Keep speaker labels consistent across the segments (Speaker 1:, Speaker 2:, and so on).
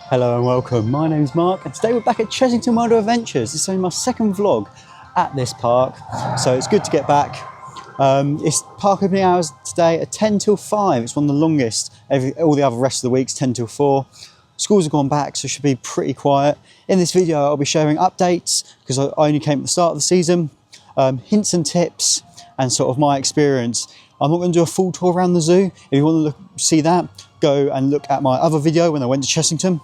Speaker 1: Hello and welcome, my name's Mark and today we're back at Chessington World of Adventures. This is only my second vlog at this park, so it's good to get back. It's park opening hours today at 10 till 5, it's one of the longest. All the other rest of the week's 10 till 4. Schools have gone back, so it should be pretty quiet. In this video I'll be sharing updates, because I only came at the start of the season, hints and tips and sort of my experience. I'm not going to do a full tour around the zoo. If you want to see that, go and look at my other video when I went to Chessington.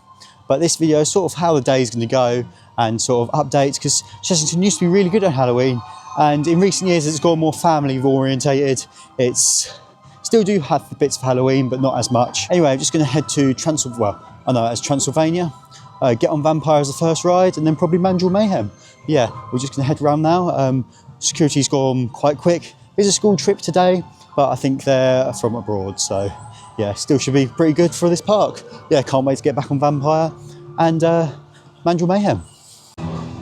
Speaker 1: But this video is sort of how the day is going to go and sort of updates, because Chessington used to be really good at Halloween, and in recent years it's gone more family orientated. It's still do have bits of Halloween, but not as much. Anyway, I'm just going to head to Transylvania, get on Vampire as the first ride, and then probably Mandrill Mayhem. Yeah, we're just going to head around now. Security's gone quite quick. It's a school trip today, but I think they're from abroad, so yeah, still should be pretty good for this park. Yeah, can't wait to get back on Vampire and Mandrill Mayhem.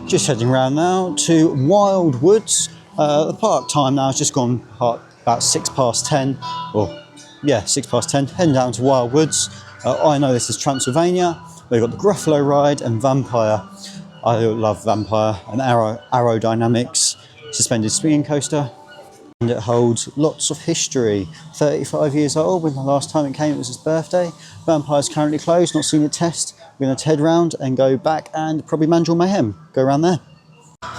Speaker 1: Just heading around now to Wild Woods. The park time now has just gone about 10, or yeah, 10, heading down to Wild Woods. I know this is Transylvania. We've got the Gruffalo ride and Vampire. I love Vampire and aerodynamics, suspended swinging coaster. And it holds lots of history. 35 years old, when the last time it came it was his birthday. Vampire's currently closed, not seen a test. We're going to head round and go back and probably Mandrill Mayhem, go around there.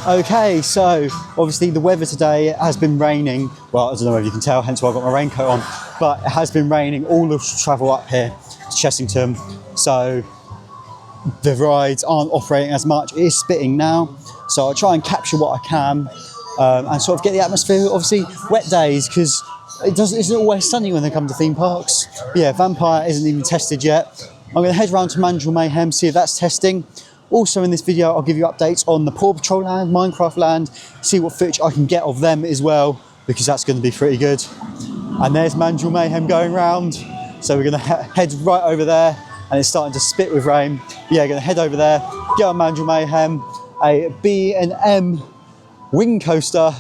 Speaker 1: Okay, so obviously the weather today has been raining. Well, I don't know if you can tell, hence why I've got my raincoat on. But it has been raining all the travel up here to Chessington. So the rides aren't operating as much. It is spitting now. So I'll try and capture what I can. And sort of get the atmosphere. Obviously wet days, because it isn't always sunny when they come to theme parks. But yeah, Vampire isn't even tested yet. I'm going to head round to Mandrill Mayhem, see if that's testing. Also in this video I'll give you updates on the Paw Patrol land, Minecraft land, see what footage I can get of them as well, because that's going to be pretty good. And there's Mandrill Mayhem going round, so we're going to head right over there, and it's starting to spit with rain. But yeah, going to head over there, get on Mandrill Mayhem, a B&M wing coaster,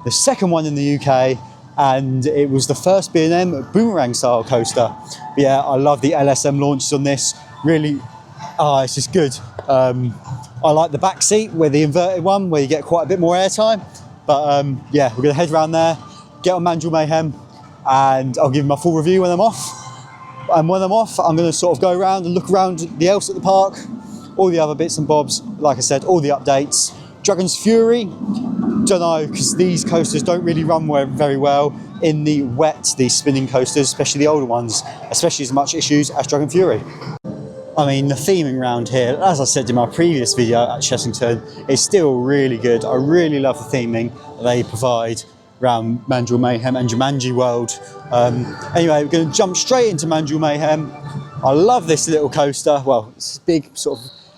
Speaker 1: the second one in the UK, and it was the first B&M boomerang style coaster. But yeah, I love the LSM launches on this. Really, it's just good. I like the back seat with the inverted one, where you get quite a bit more airtime. But yeah, we're going to head around there, get on Mandrill Mayhem, and I'll give you my full review when I'm off. And when I'm off, I'm going to sort of go around and look around the else at the park, all the other bits and bobs. Like I said, all the updates. Dragon's Fury, don't know, because these coasters don't really run very well in the wet, these spinning coasters, especially the older ones, especially as much issues as Dragon Fury. I mean, the theming around here, as I said in my previous video at Chessington, is still really good. I really love the theming that they provide around Mandrill Mayhem and Jumanji World. Anyway, we're going to jump straight into Mandrill Mayhem. I love this little coaster. Well, it's big,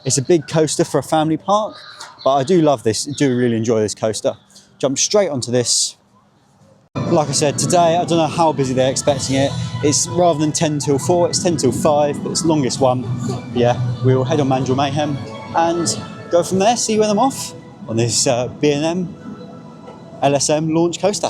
Speaker 1: it's a big coaster for a family park. But I do love this, I do really enjoy this coaster. Jump straight onto this. Like I said, today, I don't know how busy they're expecting it. It's rather than 10 till 4, it's 10 till 5, but it's the longest one. But yeah, we'll head on Mandrill Mayhem and go from there, see when I'm off on this B&M LSM launch coaster.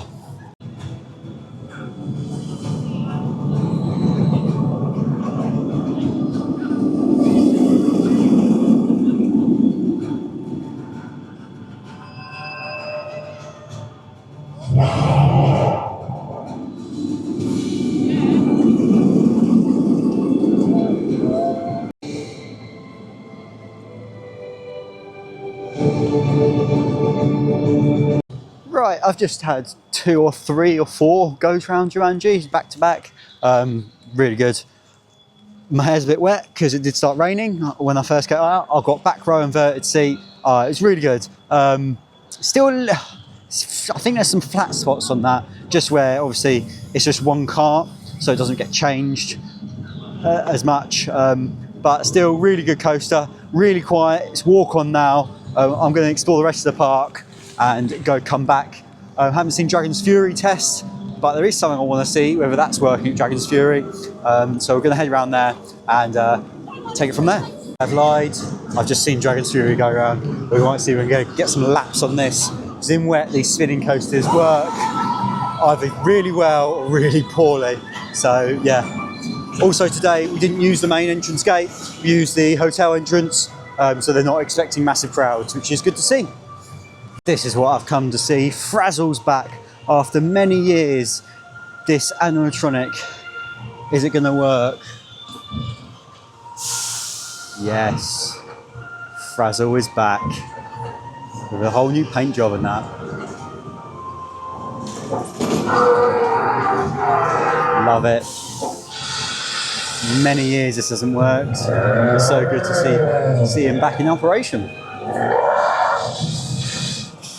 Speaker 1: Right, I've just had 2 or 3 or 4 goes round Jumanji back to back. Really good. My hair's a bit wet because it did start raining when I first got out. I've got back row inverted seat. It's really good. Still, I think there's some flat spots on that, just where obviously it's just one cart, so it doesn't get changed as much. But still, really good coaster. Really quiet. It's walk on now. I'm going to explore the rest of the park and come back. I haven't seen Dragon's Fury test, but there is something I want to see, whether that's working at Dragon's Fury. So we're going to head around there and take it from there. I've lied, I've just seen Dragon's Fury go around. We might see if we can get some laps on this. Because in wet, these spinning coasters work either really well or really poorly. So yeah, Also today we didn't use the main entrance gate, we used the hotel entrance, so they're not expecting massive crowds, which is good to see. This is what I've come to see. Frazzle's back after many years. This animatronic, is it going to work? Yes, Frazzle is back with a whole new paint job and that. Love it. Many years this hasn't worked. It's so good to see him back in operation.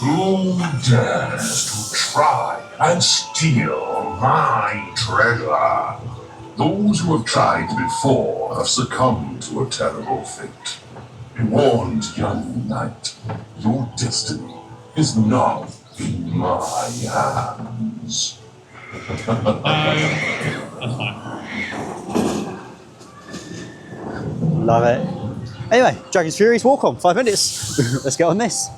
Speaker 2: Who dares to try and steal my treasure? Those who have tried before have succumbed to a terrible fate. Be warned, young knight, your destiny is not in my hands.
Speaker 1: Love it. Anyway, Dragon's Fury's walk on, 5 minutes. Let's get on this.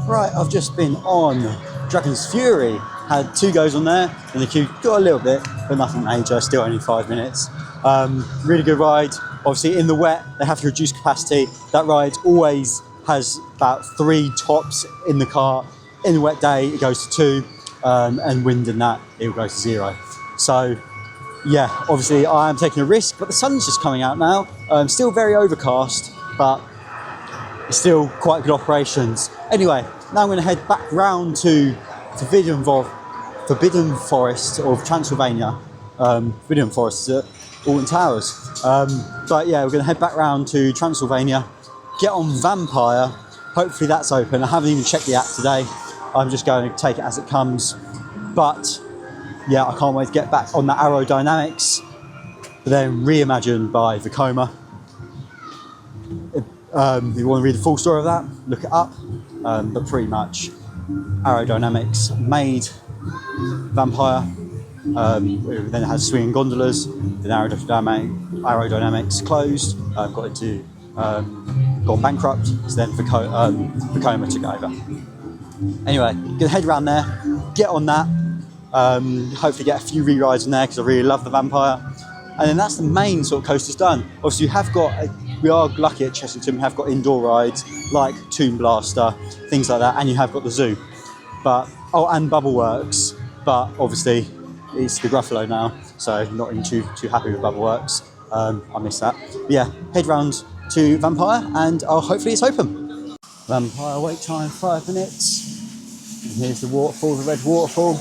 Speaker 1: Right, I've just been on Dragon's Fury. Had 2 goes on there, and the queue got a little bit, but nothing major, still only 5 minutes. Really good ride. Obviously in the wet, they have to reduce capacity. That ride always has about 3 tops in the car. In the wet day, it goes to 2, and wind and that, it will go to 0. So yeah, obviously I am taking a risk, but the sun's just coming out now. Still very overcast, but it's still quite good operations. Anyway, now I'm going to head back round to Forbidden Forest of Transylvania. Forbidden Forest is at Alton Towers. But yeah, we're going to head back round to Transylvania, get on Vampire. Hopefully that's open. I haven't even checked the app today. I'm just going to take it as it comes. But yeah, I can't wait to get back on that aerodynamics, but then reimagined by Vekoma. If you want to read the full story of that, look it up. But pretty much aerodynamics made Vampire. Then it has swinging gondolas. Then aerodynamics closed. Gone bankrupt. So then Vekoma took over. Anyway, gonna head around there, get on that. Hopefully get a few re-rides in there because I really love the Vampire. And then that's the main sort of coasters done. Obviously we are lucky at Chessington, we have got indoor rides like Tomb Blaster, things like that, and you have got the zoo. And Bubble Works, but obviously it's the Gruffalo now, so not too happy with Bubble Works. I miss that. But yeah, head round to Vampire and hopefully it's open. Vampire wait time 5 minutes. And here's the waterfall, the red waterfall.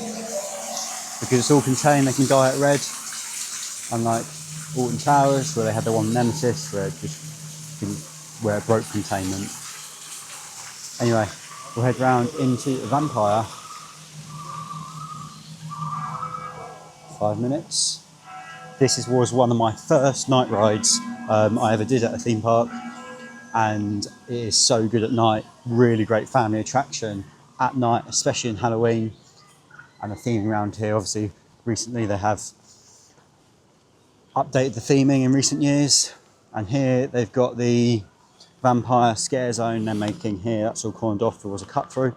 Speaker 1: Because it's all contained, they can go at red. Unlike Alton Towers, where they had the one Nemesis, where it broke containment. Anyway, we'll head round into Vampire. 5 minutes. This was one of my first night rides I ever did at a theme park, and it is so good at night. Really great family attraction at night, especially in Halloween. And the theming around here, obviously, recently they have updated the theming in recent years. And here they've got the Vampire Scare Zone they're making here. That's all cornered off. There was a cut through.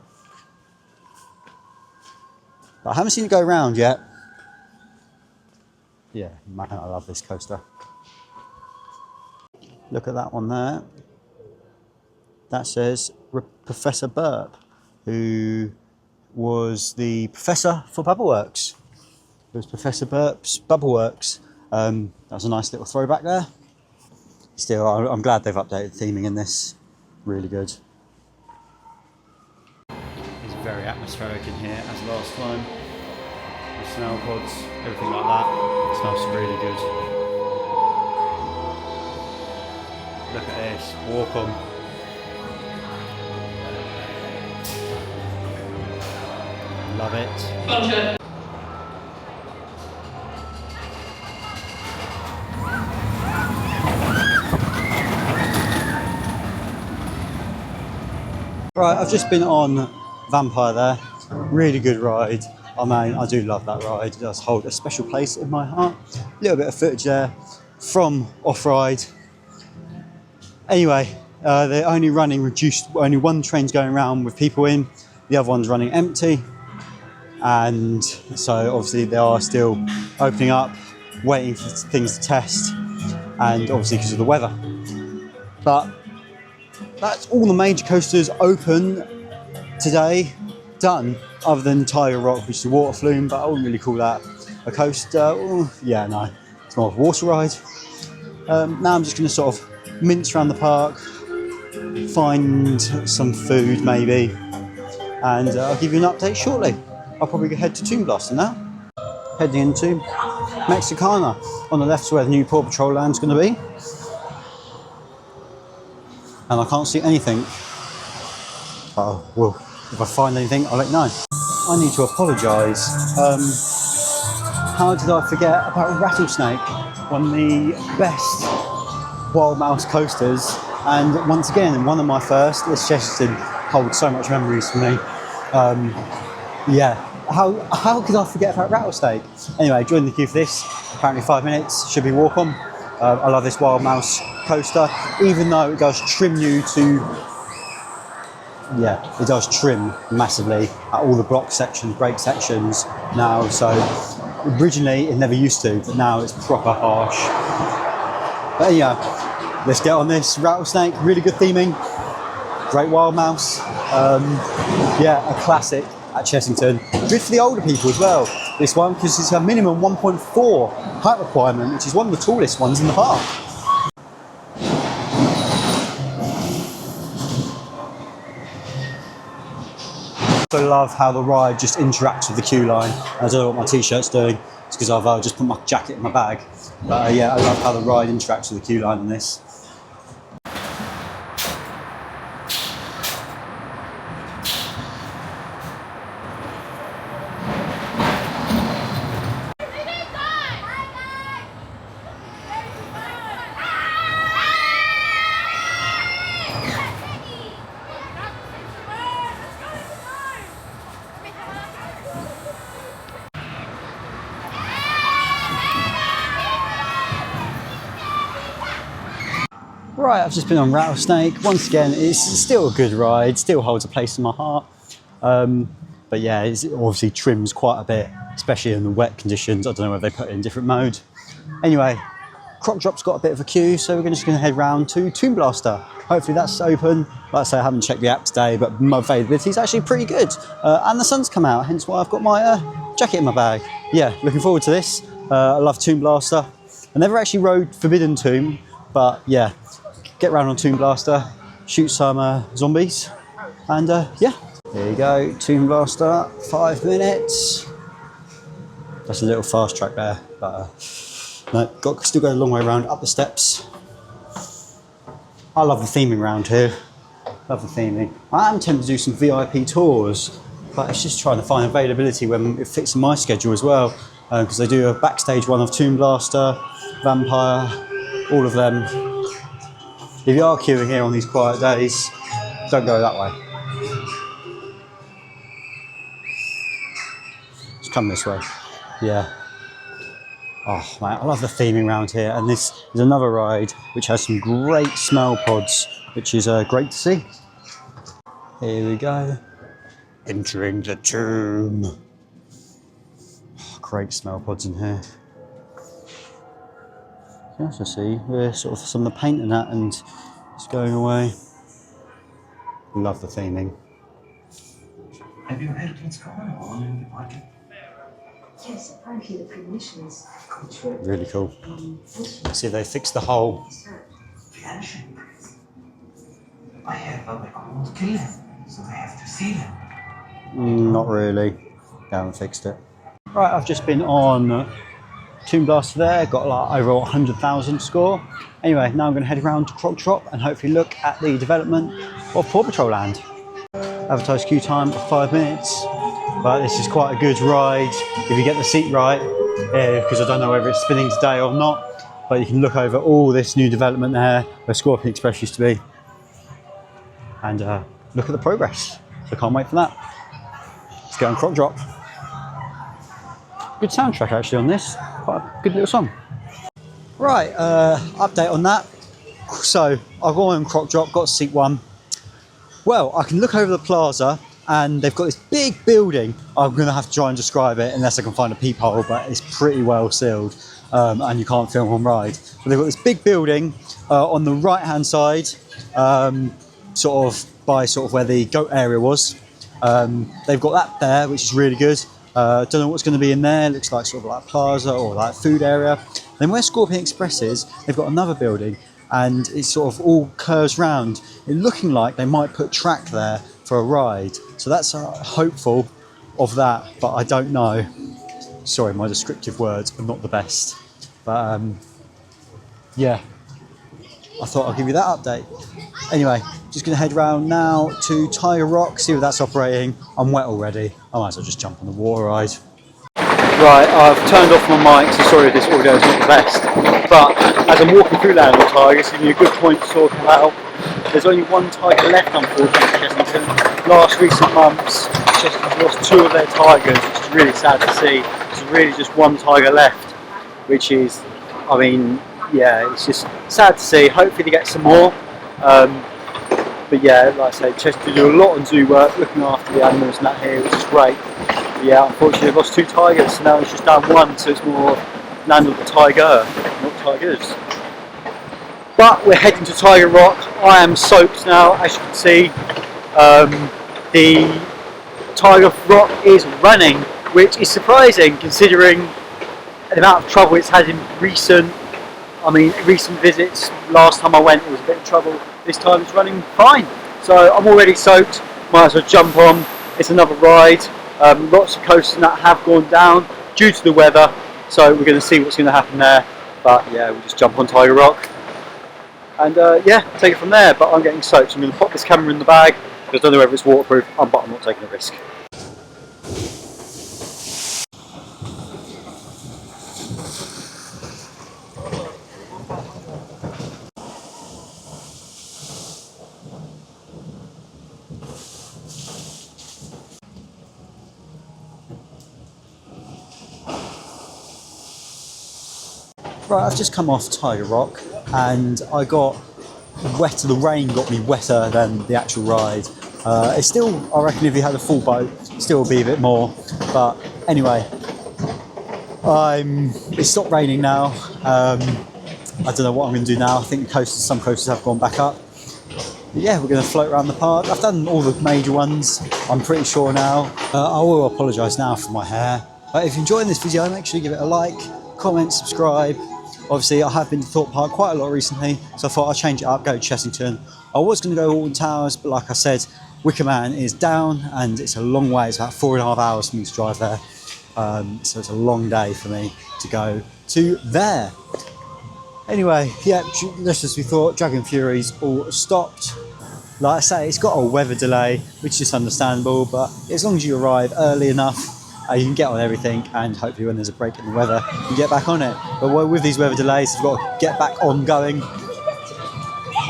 Speaker 1: But I haven't seen it go around yet. Yeah, man, I love this coaster. Look at that one there. That says Professor Burp, who was the professor for Bubbleworks. It was Professor Burp's Bubbleworks. That was a nice little throwback there. Still, I'm glad they've updated theming in this. Really good. It's very atmospheric in here as last time. The smell pods, everything like that. It smells really good. Look at this, walk on. Love it. Gotcha. Right, I've just been on Vampire there. Really good ride. I mean, I do love that ride. It does hold a special place in my heart. A little bit of footage there from off-ride. Anyway, they're only running reduced, only one train's going around with people in, the other one's running empty. And so obviously they are still opening up, waiting for things to test, and obviously because of the weather. But that's all the major coasters open today, done, other than Tiger Rock, which is a water flume, but I wouldn't really call that a coaster. Oh, yeah, no, it's more of a water ride. Now I'm just going to sort of mince around the park, find some food maybe, and I'll give you an update shortly. I'll probably head to Toon Blaster now. Heading into Mexicana. On the left's where the new Paw Patrol land's going to be. And I can't see anything. Oh, well, if I find anything, I'll let you know. I need to apologise. How did I forget about Rattlesnake? One of the best wild mouse coasters. And once again, one of my first, this Chessington holds so much memories for me. Yeah, how could I forget about Rattlesnake? Anyway, join the queue for this. Apparently 5 minutes, should be walk on. I love this wild mouse coaster, even though it does trim you to, yeah, it does trim massively at all the block sections, brake sections now. So originally it never used to, but now it's proper harsh. But yeah, let's get on this Rattlesnake. Really good theming, great wild mouse. Yeah, a classic at Chessington. Good for the older people as well, this one, because it's a minimum 1.4 height requirement, which is one of the tallest ones in the park. I love how the ride just interacts with the queue line. I don't know what my t-shirt's doing, it's because I've just put my jacket in my bag. But yeah, I love how the ride interacts with the queue line on this. Right, I've just been on Rattlesnake. Once again, it's still a good ride, still holds a place in my heart. But yeah, it obviously trims quite a bit, especially in the wet conditions. I don't know whether they put it in different mode. Anyway, Croc Drop's got a bit of a queue, so we're just going to head round to Toon Blaster. Hopefully that's open. Like I say, I haven't checked the app today, but my availability is actually pretty good. And the sun's come out, hence why I've got my jacket in my bag. Yeah, looking forward to this. I love Toon Blaster. I never actually rode Forbidden Tomb, but yeah, get round on Toon Blaster, shoot some zombies, and yeah. There you go, Toon Blaster, 5 minutes. That's a little fast track there, but no, still got a long way around up the steps. I love the theming round here. Love the theming. I am tempted to do some VIP tours, but it's just trying to find availability when it fits in my schedule as well. Because they do a backstage one of Toon Blaster, Vampire, all of them. If you are queuing here on these quiet days, don't go that way. Just come this way. Yeah. Oh man, I love the theming around here. And this is another ride which has some great smell pods, which is great to see. Here we go. Entering the tomb. Oh, great smell pods in here. You can also see where sort of some of the paint and that, and it's going away. Love the theming.
Speaker 3: Have you heard what's going on in the market?
Speaker 4: Yes, apparently the premonition is
Speaker 1: Really cool. See, they fixed the hole.
Speaker 3: The ancient priests. I have what they call kill them, so they have to see them.
Speaker 1: Not really. They haven't fixed it. Right, I've just been on Toon Blaster there, got like over 100,000 score. Anyway, now I'm going to head around to Croc Drop and hopefully look at the development of Paw Patrol Land. Advertised queue time of 5 minutes, but this is quite a good ride if you get the seat right, because I don't know whether it's spinning today or not, but you can look over all this new development there where Scorpion Express used to be and look at the progress. So I can't wait for that. Let's get on Croc Drop. Good soundtrack actually on this, quite a good little song. Right, update on that. So I've gone on Croc Drop, got seat 1. Well, I can look over the plaza and they've got this big building. I'm going to have to try and describe it unless I can find a peephole, but it's pretty well sealed and you can't film on ride. But they've got this big building on the right hand side, sort of by where the goat area was. They've got that there, which is really good. Don't know what's going to be in there. Looks like sort of like a plaza or like food area. Then where Scorpion Express is, they've got another building and it sort of all curves round. It looking like they might put track there for a ride. So that's hopeful of that, but I don't know. Sorry, my descriptive words are not the best. But yeah, I thought I'd give you that update. Anyway, just going to head round now to Tiger Rock, see if that's operating. I'm wet already. I might as well just jump on the water ride. Right, I've turned off my mic, so sorry if this audio is not the best. But as I'm walking through Land of Tigers, it's giving me a good point to talk about. There's only one tiger left, unfortunately, in Chessington. Last recent months, Chessington's lost 2 of their tigers, which is really sad to see. There's really just one tiger left, which is, I mean, yeah, it's just sad to see. Hopefully they get some more. But yeah, like I say, Chessington do a lot on zoo work, looking after the animals and that here, which is great. But yeah, unfortunately they've lost 2 tigers, so now it's just down 1, so it's more Land of the Tiger, not tigers. But we're heading to Tiger Rock. I am soaked now, as you can see. The Tiger Rock is running, which is surprising considering the amount of trouble it's had in recent visits. Last time I went, it was a bit of trouble. This time it's running fine. So I'm already soaked. Might as well jump on. It's another ride. Lots of coasters that have gone down due to the weather. So we're going to see what's going to happen there. But yeah, we'll just jump on Tiger Rock. And yeah, take it from there. But I'm getting soaked, so I'm going to pop this camera in the bag because I don't know whether it's waterproof, but I'm not taking a risk. Right, I've just come off Tiger Rock and I got wetter. The rain got me wetter than the actual ride. It's still, I reckon if you had a full boat, it still would be a bit more. But anyway, it stopped raining now. I don't know what I'm going to do now. I think some coasters have gone back up. But yeah, we're going to float around the park. I've done all the major ones, I'm pretty sure now. I will apologise now for my hair. But if you're enjoying this video, make sure you give it a like, comment, subscribe. Obviously, I have been to Thorpe Park quite a lot recently, so I thought I'd change it up, go to Chessington. I was going to go Alton Towers, but like I said, Wicker Man is down and it's a long way. It's about 4.5 hours for me to drive there. So it's a long day for me to go to there. Anyway, yeah, just as we thought, Dragon Fury's all stopped. Like I say, it's got a weather delay, which is understandable, but as long as you arrive early enough, you can get on everything, and hopefully when there's a break in the weather, you get back on it. But with these weather delays, you've got to get back on going.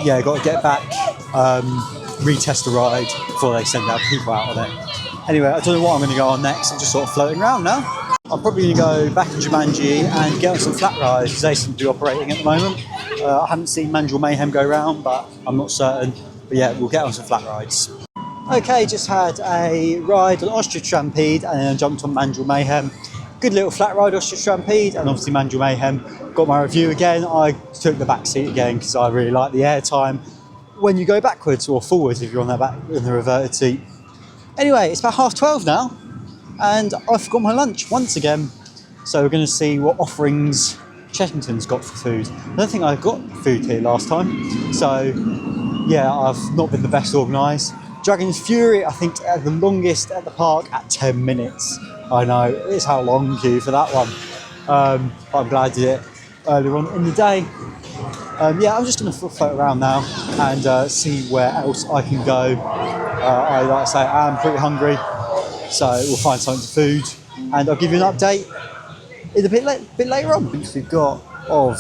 Speaker 1: Yeah, got to get back, retest the ride before they send out people out on it. Anyway, I don't know what I'm going to go on next. I'm just sort of floating around now. I'm probably going to go back to Jumanji and get on some flat rides because they seem to be operating at the moment. I haven't seen Mandrill Mayhem go round, but I'm not certain. But yeah, we'll get on some flat rides. Okay, just had a ride on Ostrich Stampede and then jumped on Mandrill Mayhem. Good little flat ride, Ostrich Stampede, and obviously Mandrill Mayhem. Got my review again. I took the back seat again because I really like the air time when you go backwards or forwards if you're on the reverted seat. Anyway, it's about 12:30 now, and I forgot my lunch once again. So we're going to see what offerings Chessington's got for food. I don't think I got food here last time, so yeah, I've not been the best organised. Dragon's Fury, I think, the longest at the park at 10 minutes. I know, it's how long queue for that one. But I'm glad I did it earlier on in the day. Yeah, I'm just going to float around now and see where else I can go. Like I say, I'm pretty hungry, so we'll find something to food. And I'll give you an update in a bit later on. We've got of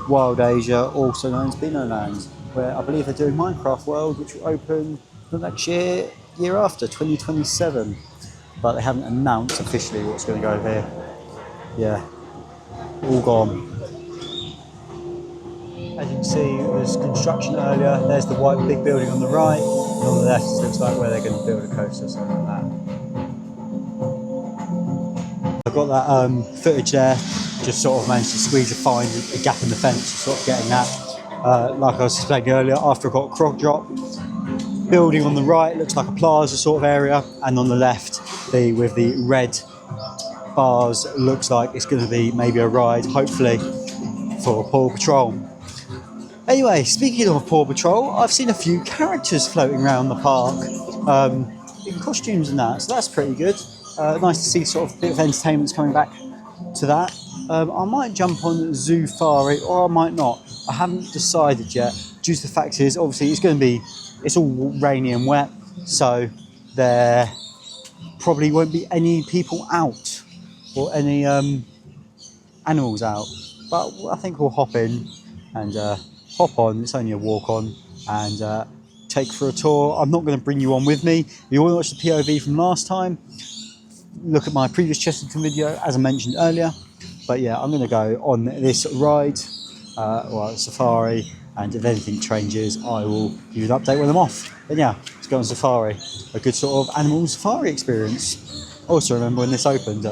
Speaker 1: Wild Asia, also known as Beano Land, where I believe they're doing Minecraft World, which will open next year after, 2027. But they haven't announced officially what's going to go here. Yeah, all gone. As you can see, there's construction earlier. There's the white big building on the right, and on the left it looks like where they're going to build a coaster or something like that. I've got that footage there, just sort of managed to squeeze a gap in the fence, sort of getting that. Like I was explaining earlier, after I got a Croc drop, building on the right looks like a plaza sort of area, and on the left, with the red bars, looks like it's going to be maybe a ride, hopefully, for Paw Patrol. Anyway, speaking of Paw Patrol, I've seen a few characters floating around the park in costumes and that, so that's pretty good. Nice to see sort of a bit of entertainment's coming back to that. I might jump on Zoofari or I might not. I haven't decided yet, due to the fact is obviously it's all rainy and wet, so there probably won't be any people out or any animals out. But I think we'll hop in and hop on. It's only a walk on and take for a tour. I'm not going to bring you on with me. If you want to watch the POV from last time, look at my previous Chessington video, as I mentioned earlier. But yeah, I'm going to go on this ride, safari, and if anything changes, I will give you an update when I'm off. But yeah, let's go on safari. A good sort of animal safari experience. Also remember when this opened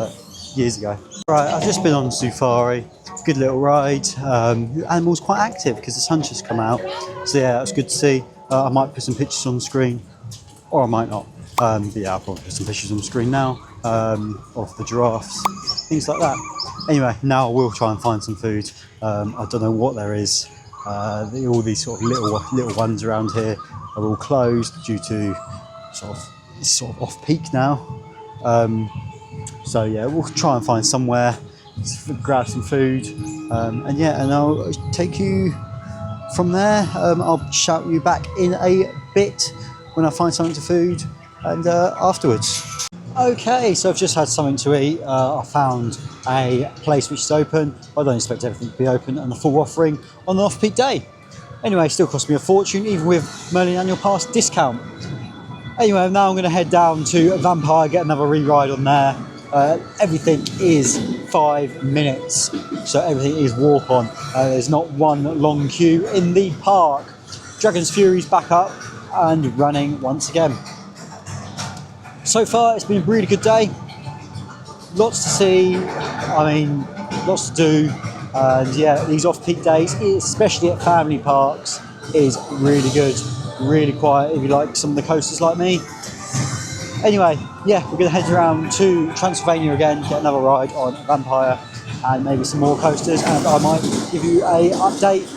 Speaker 1: years ago. Right, I've just been on safari. Good little ride. The animal's quite active because the sun's just come out. So yeah, it's good to see. I might put some pictures on the screen, or I might not. But yeah, I'll probably put some pictures on the screen now of the giraffes, things like that. Anyway, now I will try and find some food. I don't know what there is. All these sort of little ones around here are all closed due to sort of off peak now. So yeah, we'll try and find somewhere to grab some food, and I'll take you from there. I'll shout you back in a bit when I find something to food and afterwards. Okay, so I've just had something to eat. I found a place which is open. I don't expect everything to be open and the full offering on an off-peak day. Anyway, it still cost me a fortune, even with Merlin Annual Pass discount. Anyway, now I'm going to head down to Vampire, get another re-ride on there. Everything is 5 minutes, so everything is walk on. There's not one long queue in the park. Dragon's Fury's back up and running once again. So far, it's been a really good day. Lots to see, lots to do. And yeah, these off-peak days, especially at family parks, is really good. Really quiet if you like some of the coasters like me. Anyway, yeah, we're going to head around to Transylvania again, get another ride on Vampire and maybe some more coasters, and I might give you an update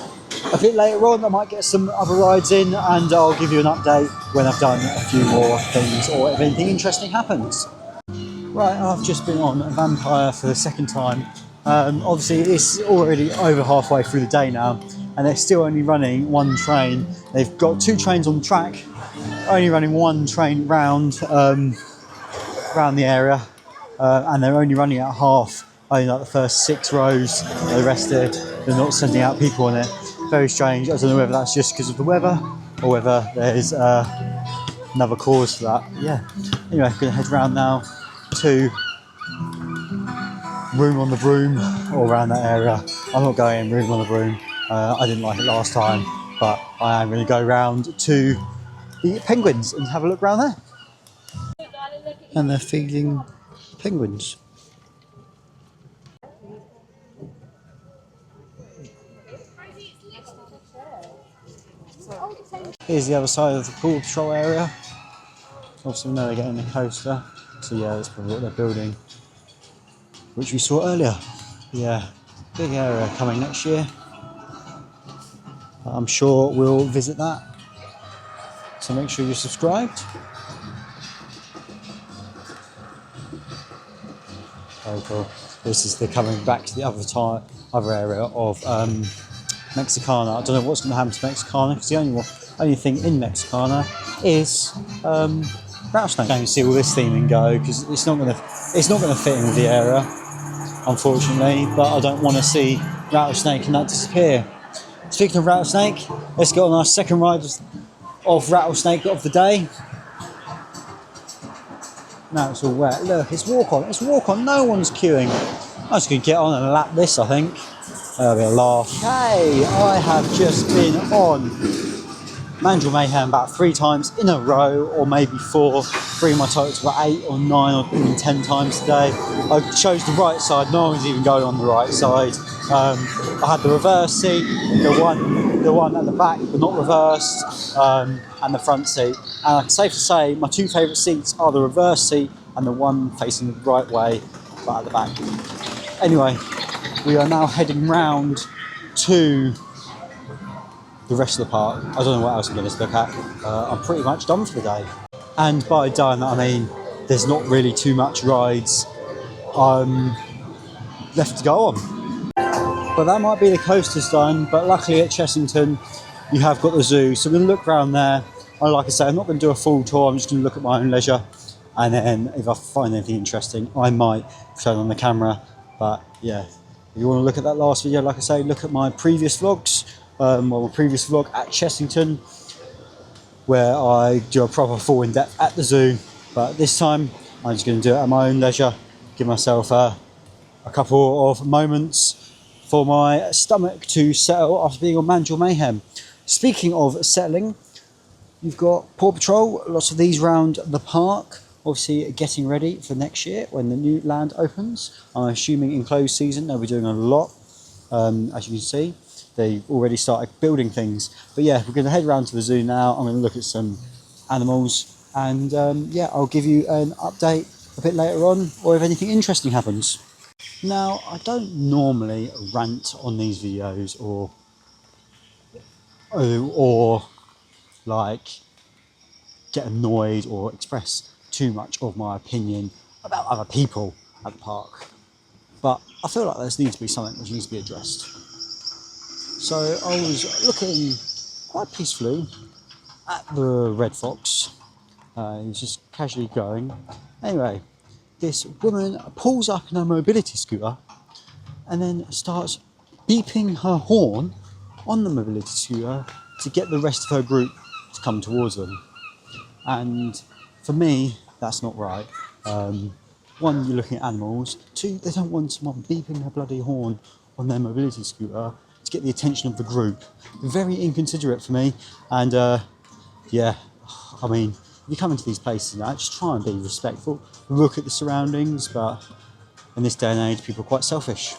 Speaker 1: a bit later on. I might get some other rides in and I'll give you an update when I've done a few more things or if anything interesting happens. Right, I've just been on Vampire for the second time. Obviously it's already over halfway through the day now and they're still only running one train. They've got 2 trains on the track, only running 1 train round the area, and they're only running at half, only like the first 6 rows. The rest they're not sending out people on it. Very strange. I don't know whether that's just because of the weather or whether there's another cause for that. Yeah. Anyway, I'm going to head around now to Room on the Broom, or around that area. I'm not going in Room on the Broom. I didn't like it last time, but I am going to go round to the penguins and have a look around there. And they're feeding penguins. Here's the other side of the Paw Patrol area. Obviously we know they're getting the coaster, so yeah, that's probably what they're building, which we saw earlier. Yeah, big area coming next year. I'm sure we'll visit that, so make sure you're subscribed. Very cool. This is the coming back to the other area of Mexicana. I don't know what's going to happen to Mexicana because the only thing in Mexicana is Rattlesnake. I don't see all this theming go because it's not going to fit in with the area, unfortunately. But I don't want to see Rattlesnake and that disappear. Speaking of Rattlesnake, let's go on our second ride of Rattlesnake of the day. Now it's all wet. Look, it's walk on. It's walk on. No one's queuing. I'm just going to get on and lap this, I think. a bit of laugh. Hey, I have just been on Mandrill Mayhem about 3 times in a row, or maybe 4, bringing my total to about 8 or 9 or even 10 times today. I chose the right side, no one's even going on the right side. I had the reverse seat, the one at the back but not reversed, and the front seat. And it's safe to say my 2 favourite seats are the reverse seat and the one facing the right way but at the back. Anyway, we are now heading round to the rest of the park. I don't know what else I'm going to look at. I'm pretty much done for the day. And by done, I mean there's not really too much rides left to go on. But that might be the coasters done, but luckily at Chessington you have got the zoo, so we're going to look around there. And like I say, I'm not going to do a full tour, I'm just going to look at my own leisure, and then if I find anything interesting I might turn on the camera. But yeah, if you want to look at that last video, like I say, look at my previous vlogs. My previous vlog at Chessington, where I do a proper full in-depth at the zoo, but this time I'm just going to do it at my own leisure, give myself a couple of moments for my stomach to settle after being on Mandrill Mayhem. Speaking of settling, you've got Paw Patrol, lots of these round the park, obviously getting ready for next year when the new land opens. I'm assuming in closed season they'll be doing a lot, as you can see. They've already started building things. But yeah, we're going to head around to the zoo now. I'm going to look at some animals, and yeah, I'll give you an update a bit later on, or if anything interesting happens. Now, I don't normally rant on these videos or like get annoyed or express too much of my opinion about other people at the park. But I feel like there needs to be something which needs to be addressed. So I was looking quite peacefully at the Red Fox. He was just casually going. Anyway, this woman pulls up in her mobility scooter and then starts beeping her horn on the mobility scooter to get the rest of her group to come towards them. And for me, that's not right. One, you're looking at animals. 2, they don't want someone beeping their bloody horn on their mobility scooter to get the attention of the group. Very inconsiderate for me. And yeah, I mean, if you come into these places now, just try and be respectful. Look at the surroundings, but in this day and age, people are quite selfish.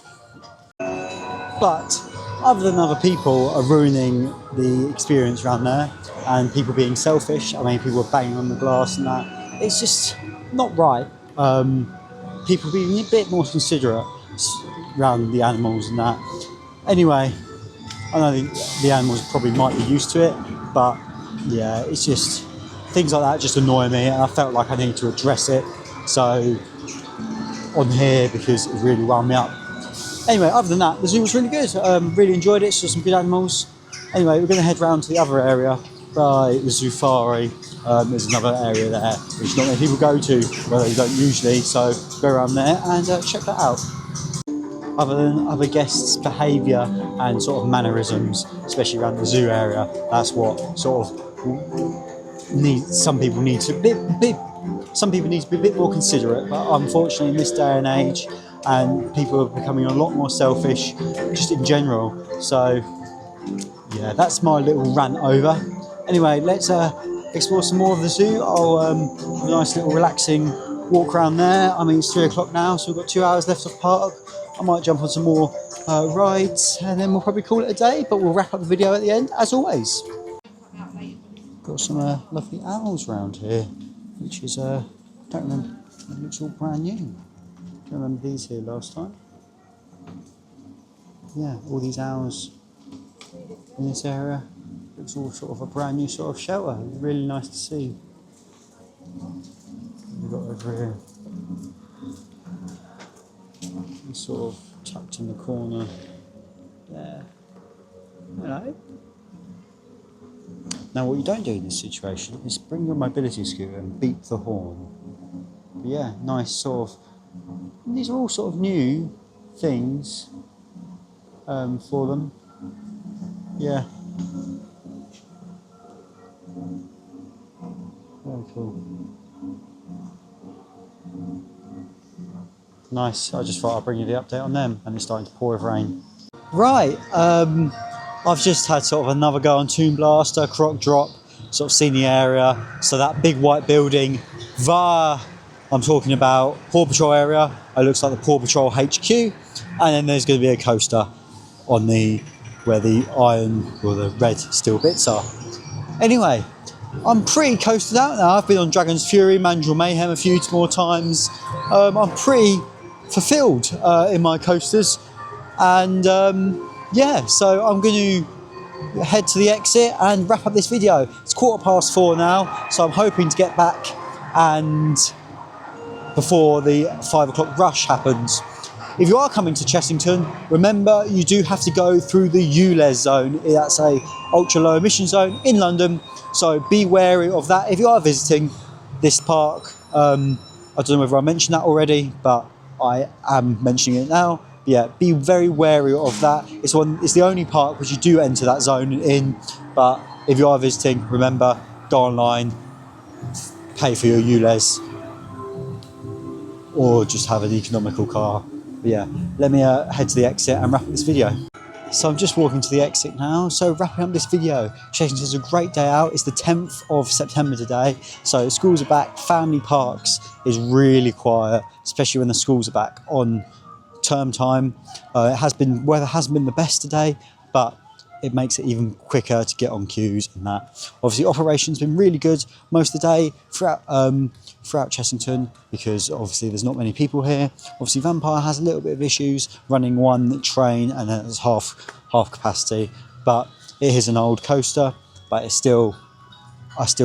Speaker 1: But other than other people are ruining the experience around there, and people being selfish, I mean, people are banging on the glass and that, it's just not right. People being a bit more considerate around the animals and that. Anyway, I know the animals probably might be used to it, but yeah, it's just things like that just annoy me, and I felt like I needed to address it so on here because it really wound me up. Anyway, other than that, the zoo was really good. Really enjoyed it, saw some good animals. Anyway, we're going to head round to the other area by the Zufari. There's another area there which not many people go to, well, they don't usually, so go around there and check that out. Other than other guests' behaviour and sort of mannerisms, especially around the zoo area, that's what sort of some people need to be a bit more considerate. But unfortunately, in this day and age, and people are becoming a lot more selfish, just in general. So yeah, that's my little rant over. Anyway, let's explore some more of the zoo. I'll have a nice little relaxing walk around there. I mean, it's 3 o'clock now, so we've got 2 hours left of park. I might jump on some more rides, and then we'll probably call it a day, but we'll wrap up the video at the end, as always. Got some lovely owls around here, which is, don't remember, it looks all brand new. Don't remember these here last time. Yeah, all these owls in this area. Looks all sort of a brand new sort of shelter. Really nice to see. We've got over here. It's sort of tucked in the corner there. Hello. Now what you don't do in this situation is bring your mobility scooter and beep the horn. But yeah, nice sort of, these are all sort of new things for them. Yeah. Very cool. Nice, I just thought I'd bring you the update on them, and it's starting to pour with rain. Right, I've just had sort of another go on Toon Blaster, Croc drop, sort of seen the area. So that big white building, I'm talking about Paw Patrol area. It looks like the Paw Patrol HQ, and then there's going to be a coaster on where the iron or the red steel bits are. Anyway, I'm pretty coasted out now. I've been on Dragon's Fury, Mandrill Mayhem a few more times. I'm pretty fulfilled in my coasters, and yeah, so I'm going to head to the exit and wrap up this video. It's 4:15 now, so I'm hoping to get back and before the 5 o'clock rush happens. If you are coming to Chessington, remember you do have to go through the ULEZ zone. That's a ultra low emission zone in London, so be wary of that if you are visiting this park. I don't know whether I mentioned that already, but I am mentioning it now. Yeah, be very wary of that. It's the only park which you do enter that zone in, but if you are visiting, remember, go online, pay for your ULEZ, or just have an economical car. But yeah, let me head to the exit and wrap up this video. So I'm just walking to the exit now. So wrapping up this video, Chessington's a great day out. It's the 10th of September today. So schools are back. Family parks is really quiet, especially when the schools are back on term time. Weather hasn't been the best today, but it makes it even quicker to get on queues and that. Obviously, operation's been really good most of the day throughout Chessington, because obviously there's not many people here. Obviously, Vampire has a little bit of issues running one train, and then it's half capacity. But it is an old coaster, but I still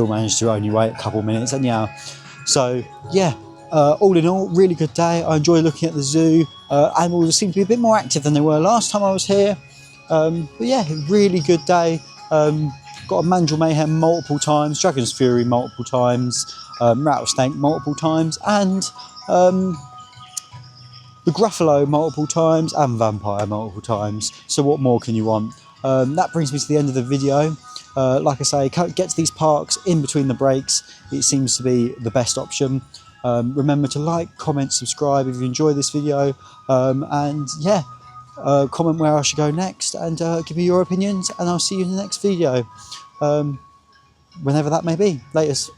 Speaker 1: managed to only wait a couple minutes anyhow. So yeah, all in all, really good day. I enjoy looking at the zoo. Animals seem to be a bit more active than they were last time I was here. But yeah, really good day. Got a Mandrill Mayhem multiple times, Dragon's Fury multiple times, Rattlesnake multiple times, and the Gruffalo multiple times, and Vampire multiple times. So what more can you want? That brings me to the end of the video. Like I say, get to these parks in between the breaks. It seems to be the best option. Remember to like, comment, subscribe if you enjoy this video, and yeah, comment where I should go next, and give me your opinions, and I'll see you in the next video, whenever that may be. Latest.